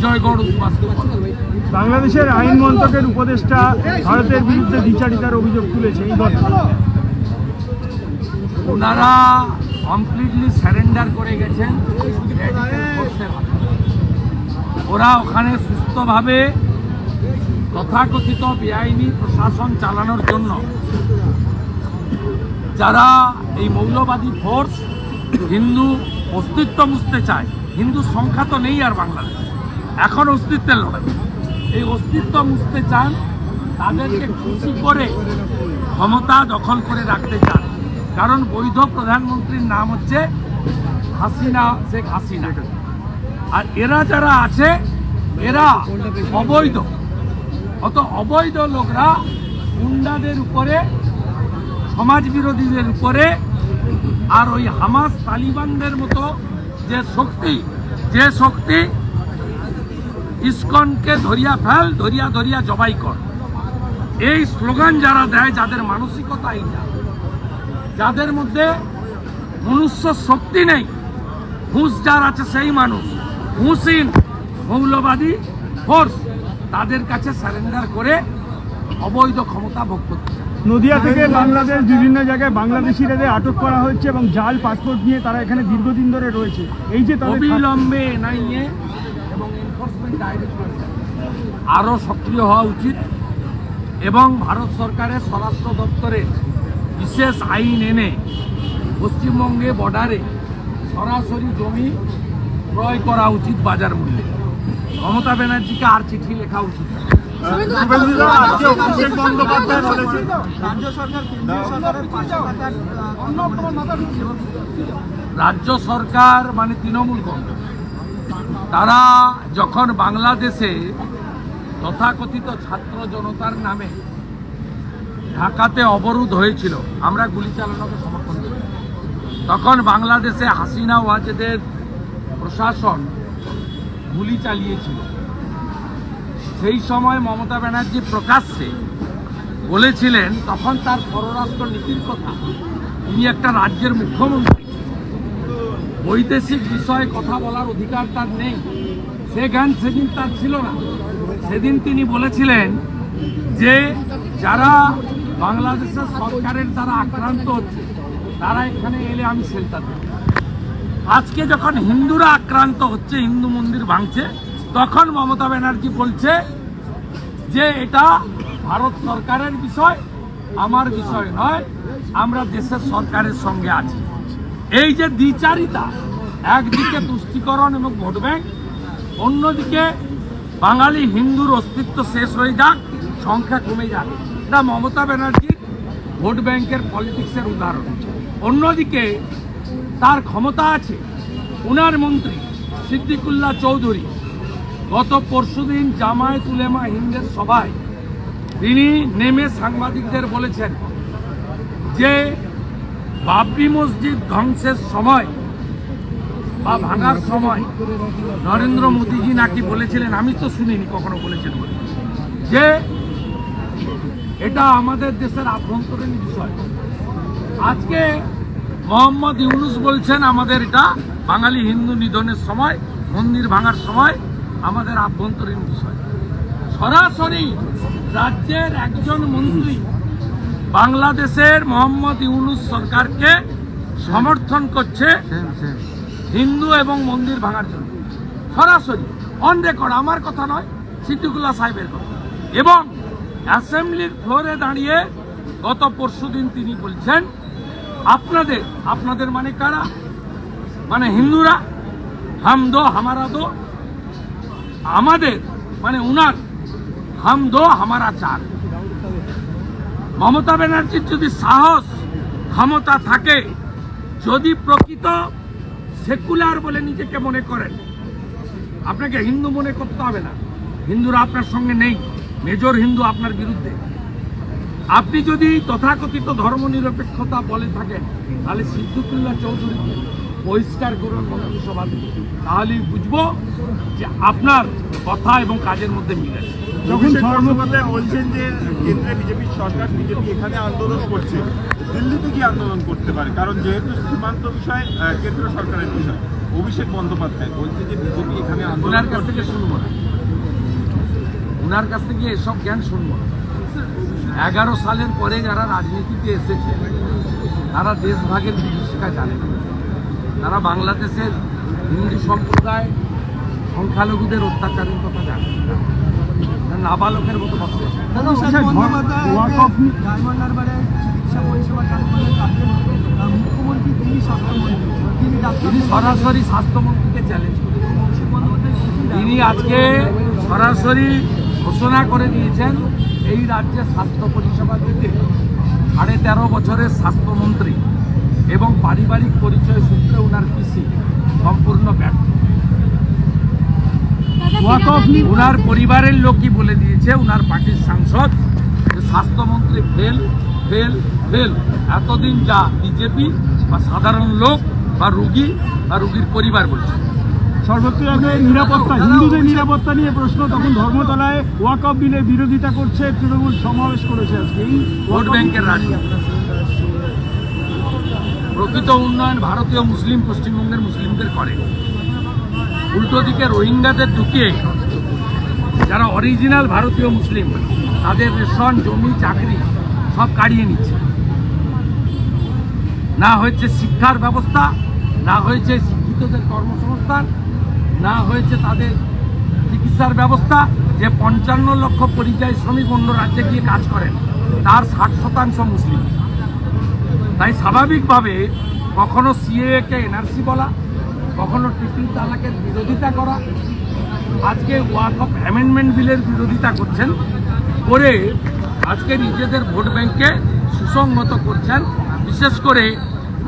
বিজয়গড় উদ্বাস্তু করা। বাংলাদেশের আইন মন্ত্রকের উপদেষ্টা ভারতের বিরুদ্ধে দ্বিচারিতার অভিযোগ তুলেছে এই ঘটনা। ওনারা কমপ্লিটলি স্যারেন্ডার করে গেছেন রেডিক্যাল ফোর্সের হাতে। ওরা ওখানে সুস্থভাবে তথাকথিত বেআইনি প্রশাসন চালানোর জন্য যারা এই মৌলবাদী ফোর্স হিন্দু অস্তিত্ব মুছতে চায়, হিন্দু সংখ্যা তো নেই আর বাংলাদেশ, এখন অস্তিত্বের লড়াই, এই অস্তিত্ব মুছতে চান, তাদেরকে খুশি করে ক্ষমতা দখল করে রাখতে চান। কারণ বৈধ প্রধানমন্ত্রীর নাম হচ্ছে হাসিনা, শেখ হাসিনা। আর এরা যারা আছে এরা অবৈধ, অত অবৈধ লোকরা গুন্ডাদের উপরে, সমাজ বিরোধীদের উপরে, আর ওই হামাস তালিবানদের মতো যে শক্তি ইসকনকে ধরিয়া ফেল, ধরিয়া ধরিয়া জবাই কর, এই স্লোগান যারা দেয়, যাদের মানসিকতা এইটা, যাদের মধ্যে মনুষ্য শক্তি নেই, হুঁশ যার আছে সেই মানুষ, হুঁশহীন মৌলবাদী ফোর্স, তাদের কাছে সারেন্ডার করে অবৈধ ক্ষমতা ভোগ করতে। নদিয়া থেকে বাংলাদেশ বিভিন্ন জায়গায় বাংলাদেশিদের আটক করা হচ্ছে এবং জাল পাসপোর্ট নিয়ে তারা এখানে দীর্ঘদিন ধরে রয়েছে। এই যে অবিলম্বে এনআইএ এবং এনফোর্সমেন্ট ডাইরেক্টরেট আরও সক্রিয় হওয়া উচিত এবং ভারত সরকারের স্বরাষ্ট্র দপ্তরের বিশেষ আইন এনে পশ্চিমবঙ্গে বর্ডারে সরাসরি জমি ক্রয় করা উচিত বাজার মূল্যে। মমতা ব্যানার্জিকে আর চিঠি লেখা উচিত। রাজ্য সরকার মানে তৃণমূল কংগ্রেস, তারা যখন বাংলাদেশে তথাকথিত ছাত্র জনতার নামে ঢাকাতে অবরোধ হয়েছিল, আমরা গুলি চালানোকে সমর্থন করি, তখন বাংলাদেশে হাসিনা ওয়াজেদের প্রশাসন গুলি চালিয়েছিল। সেই সময় মমতা ব্যানার্জি প্রকাশ্যে বলেছিলেন, তখন তার পররাষ্ট্র নীতির কথা, তিনি একটা রাজ্যের মুখ্যমন্ত্রী, বৈদেশিক বিষয়ে কথা বলার অধিকার তার নেই, সে জ্ঞান সেদিন তার ছিল না। সেদিন তিনি বলেছিলেন যে যারা বাংলাদেশের সরকারের দ্বারা আক্রান্ত হচ্ছে তারা এখানে এলে আমি শেল্টার দেব। আজকে যখন হিন্দুরা আক্রান্ত হচ্ছে, হিন্দু মন্দির ভাঙছে, তখন মমতা ব্যানার্জি বলছে যে এটা ভারত সরকারের বিষয়, আমার বিষয় নয়, আমরা দেশের সরকারের সঙ্গে আছি। এই যে দ্বিচারিতা, একদিকে তুষ্টিকরণ এবং ভোট ব্যাংক, অন্যদিকে বাঙালি হিন্দুর অস্তিত্ব শেষ হয়ে যাক, সংখ্যা কমে যাক, এটা মমতা ব্যানার্জির ভোট ব্যাংকের পলিটিক্সের উদাহরণ। অন্যদিকে তার ক্ষমতা আছে, উনার মন্ত্রী সিদ্দিকুল্লাহ চৌধুরী গত পরশুদিন জামায়াত উলেমা হিন্দের সভায় তিনি নেমে সাংবাদিকদের বলেছেন যে বাবরি মসজিদ ধ্বংসের সময় বা ভাঙার সময় নরেন্দ্র মোদীজি নাকি বলেছিলেন, আমি তো শুনিনি কখনো বলেছেন বলে, যে এটা আমাদের দেশের আভ্যন্তরীণ বিষয়। আজকে মোহাম্মদ ইউনুস বলছেন আমাদের এটা বাঙালি হিন্দু নিধনের সময়, মন্দির ভাঙার সময় আমাদের আভ্যন্তরীণ বিষয়। সরাসরি রাজ্যের একজন মন্ত্রী বাংলাদেশের মোহাম্মদ ইউনুস সরকারকে সমর্থন করছে হিন্দু এবং মন্দির ভাঙার জন্য, সরাসরি অন রেকর্ড, আমার কথা নয়, সিদ্দিকুল্লাহ সাহেবের কথা। এবং অ্যাসেম্বলির ফ্লোরে দাঁড়িয়ে গত পরশুদিন তিনি বলছেন আপনাদের মানে কারা, মানে হিন্দুরা, হাম দো হামারা দো, আমাদের মানে উনার হাম দো হামারা চার। মমতা ব্যানার্জির যদি সাহস ক্ষমতা থাকে, যদি প্রকৃত সেকুলার বলে নিজেকে মনে করেন, আপনাকে হিন্দু মনে করতে হবে না, হিন্দুরা আপনার সঙ্গে নেই, মেজর হিন্দু আপনার বিরুদ্ধে। আপনি যদি তথাকথিত ধর্মনিরপেক্ষতা বলে থাকেন, তাহলে সিদ্দিকুল্লাহ চৌধুরীকে বহিষ্কার করুন মন্ত্রিসভা থেকে, তাহলেই বুঝবো যে আপনার কথা এবং কাজের মধ্যে মিল আছে। যখন ধর্মকর্তারা বলছেন যে কেন্দ্রে বিজেপির সরকার, বিজেপি এখানে আন্দোলন করছে, দিল্লিতে কি আন্দোলন করতে পারে, কারণ যেহেতু সীমান্ত বিষয় কেন্দ্র সরকারের বিষয়। অভিষেক বন্দ্যোপাধ্যায় বলছে যে বিজেপি এখানে ওনার কাছ থেকে শুনবো না, ওনার কাছ থেকে এসব জ্ঞান শুনবো না। 11 সালের পরে যারা রাজনীতিতে এসেছে তারা দেশভাগের বিভীষিকা জানে না। তারা বাংলাদেশের হিন্দু সম্প্রদায় সংখ্যালঘুদের অত্যাচারের কথা জানে না। নাবালকের মতো কথা বলে। অভিষেক বন্দ্যোপাধ্যায় ওয়াকফ নিয়ে ডায়মন্ড হারবারে চিকিৎসা পরিষেবা চালু করলেন রাজ্যের মুখ্যমন্ত্রী তিনি স্বাস্থ্যমন্ত্রী তিনি তিনি সরাসরি স্বাস্থ্যমন্ত্রীকে চ্যালেঞ্জ করেছেন। তিনি আজকে সরাসরি ঘোষণা করে দিয়েছেন এই রাজ্যে স্বাস্থ্য পরিষেবা দিতে 13.5 বছরের স্বাস্থ্যমন্ত্রী এবং পারিবারিক পরিচয় সূত্রে ওনার পিসি সম্পূর্ণ ব্যর্থ। ওয়াকফ নিয়ে ওনার পরিবারের লোকই বলে দিয়েছে, ওনার পার্টির সাংসদ, যে স্বাস্থ্যমন্ত্রী ফেল ফেল ফেল। এতদিন যা বিজেপি বা সাধারণ লোক বা রুগী বা রুগীর পরিবার বলছে। সর্বত্র নিরাপত্তা, হিন্দুদের নিরাপত্তা নিয়ে প্রশ্ন, তখন ধর্মতলায় ওয়াকফ বিলের বিরোধিতা করছে তৃণমূল, সমাবেশ করেছে আজকে। এই ভোট ব্যাংকের রাজনীতি, প্রকৃত উন্নয়ন ভারতীয় মুসলিম পশ্চিমবঙ্গের মুসলিমদের করে, উল্টো দিকে রোহিঙ্গাদের ঢুকিয়ে যারা অরিজিনাল ভারতীয় মুসলিম তাদের রেশন, জমি, চাকরি সব কাড়িয়ে নিচ্ছে। না হয়েছে শিক্ষার ব্যবস্থা, না হয়েছে শিক্ষিতদের কর্মসংস্থান, না হয়েছে তাদের চিকিৎসার ব্যবস্থা। যে 55 লক্ষ পরিযায়ী শ্রমিক অন্য রাজ্যে গিয়ে কাজ করেন তার 60% মুসলিম। তাই স্বাভাবিকভাবে কখনো সিএএ-কে এনআরসি বলা, কখনো ট্রিপল তালাকের বিরোধিতা করা, আজকে ওয়াকফ অ্যামেন্ডমেন্ট বিলের বিরোধিতা করছেন, করে আজকে নিজেদের ভোট ব্যাংককে সুসংহত করছেন। বিশেষ করে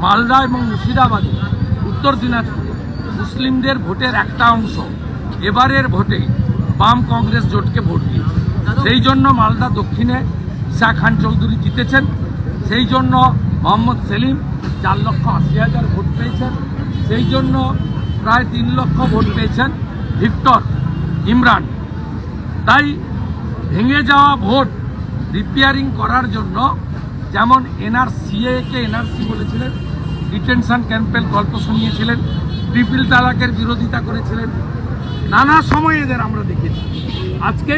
মালদা এবং মুর্শিদাবাদে, উত্তর দিনাজপুরে মুসলিমদের ভোটের একটা অংশ এবারের ভোটে বাম কংগ্রেস জোটকে ভোট দিয়েছে। সেই জন্য মালদা দক্ষিণে ঈশা খান চৌধুরী জিতেছেন। সেই জন্য মোহাম্মদ সেলিম 4,80,000 ভোট পেয়েছেন। সেই জন্য প্রায় 3 লক্ষ ভোট পেয়েছেন ভিক্টর ইমরান। তাই ভেঙে যাওয়া ভোট রিপেয়ারিং করার জন্য, যেমন সিএএ-কে এনআরসি বলেছিলেন, ডিটেনশন ক্যাম্পের গল্প শুনিয়েছিলেন, ট্রিপল তালাকের বিরোধিতা করেছিলেন, নানা সময় এদের আমরা দেখেছি। আজকে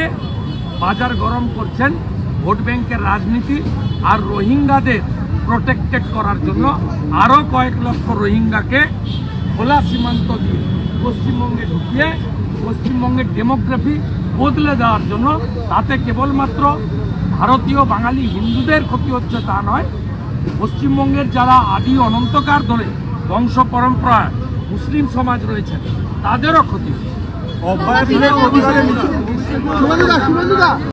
বাজার গরম করছেন ভোট ব্যাংকের রাজনীতি আর রোহিঙ্গাদের প্রোটেক্টেড করার জন্য আরও কয়েক লক্ষ রোহিঙ্গাকে খোলা সীমান্ত দিয়ে পশ্চিমবঙ্গে ঢুকিয়ে পশ্চিমবঙ্গের ডেমোগ্রাফি বদলে দেওয়ার জন্য। তাতে কেবলমাত্র ভারতীয় বাঙালি হিন্দুদের ক্ষতি হচ্ছে তা নয়, পশ্চিমবঙ্গের যারা আদি অনন্তকাল ধরে বংশ পরম্পরায় মুসলিম সমাজ রয়েছে তাদেরও ক্ষতি হচ্ছে। অভয়